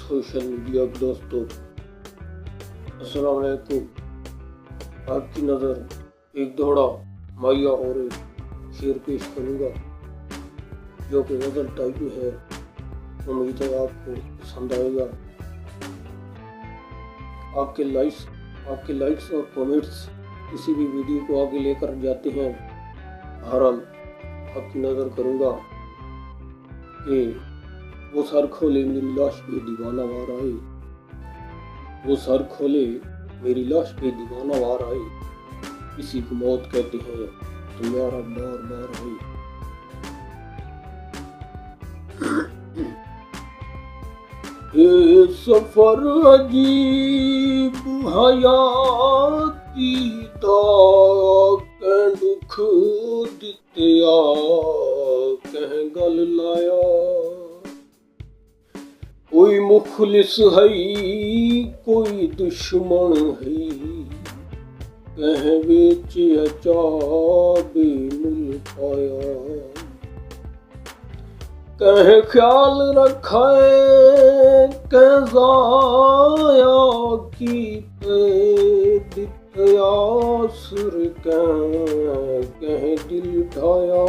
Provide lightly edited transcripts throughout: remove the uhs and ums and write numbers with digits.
Social media के दोस्तों, अस्सलाम वालेकुम। आपकी नज़र एक दोहरा माया और एक शेर पेश करूँगा जो कि गज़ल टाइप में है। उम्मीद है आपको पसंद आएगा। आपके लाइक्स और कमेंट्स किसी भी वीडियो को आगे लेकर जाते हैं। बहरहाल आपकी नज़र करूँगा कि वो सर खोले मेरी लाश पे दीवाना वार आए, वो सर खोले मेरी लाश पे दीवाना वार आए, किसी को मौत कहते हैं तो यारा बार बार आए। ये सफर अजीब हयाती दा कह दुख दित्या कह गल लाया, कोई मुखलिस है कोई दुश्मन है, कह बेच चाबे मुल पाया, कह ख्याल रखे कह जाया की दित्या सुर कह दिल ढाया,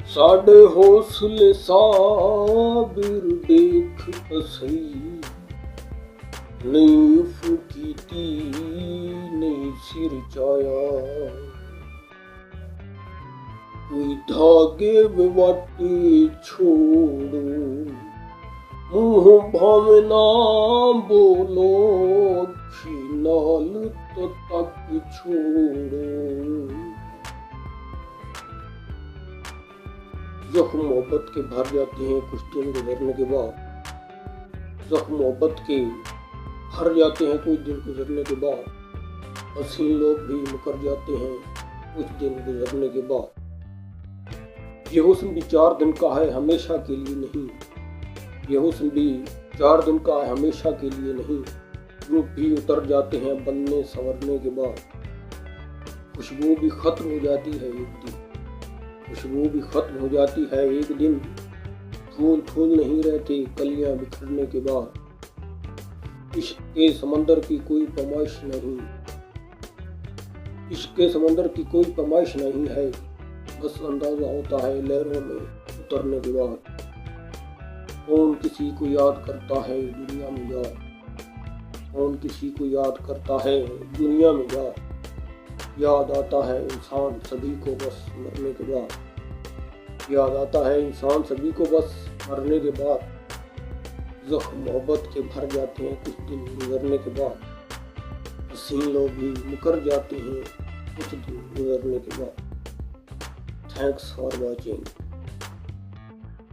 साढ़े हौसले साबिर देख असई, नहीं फूकी थी नहीं सिर चाया, कोई धागे बेवाटे छोड़ो मुँह भावना बोलो, नाल तो तक छोड़ो। जख्म मोहब्बत के भर जाते हैं कुछ दिन गुजरने के बाद, जख्म मोहब्बत के भर जाते हैं कुछ दिन गुजरने के बाद, हसीन लोग भी मुकर जाते हैं कुछ दिन गुजरने के बाद। ये हुस्न भी 4 दिन का है हमेशा के लिए नहीं, ये हुस्न भी 4 दिन का है हमेशा के लिए नहीं, रूप भी उतर जाते हैं बनने संवरने के बाद। खुशबू भी खत्म हो जाती है एक दिन, खुशबू भी खत्म हो जाती है एक दिन, फूल नहीं रहते कलियां बिखरने के बाद। इश्क के समंदर की कोई पैमाइश नहीं, इश्क के समंदर की कोई पैमाइश नहीं है, बस अंदाजा होता है लहरों में उतरने के बाद। कौन किसी को याद करता है दुनिया में याद, कौन किसी को याद करता है दुनिया में याद आता है इंसान सभी को बस मरने के बाद, याद आता है इंसान सभी को बस मरने के बाद। जख्म मोहब्बत के भर जाते हैं कुछ दिन गुजरने के बाद, हसीन लोग भी मुकर जाते हैं कुछ दिन गुजरने के बाद। Thanks for watching.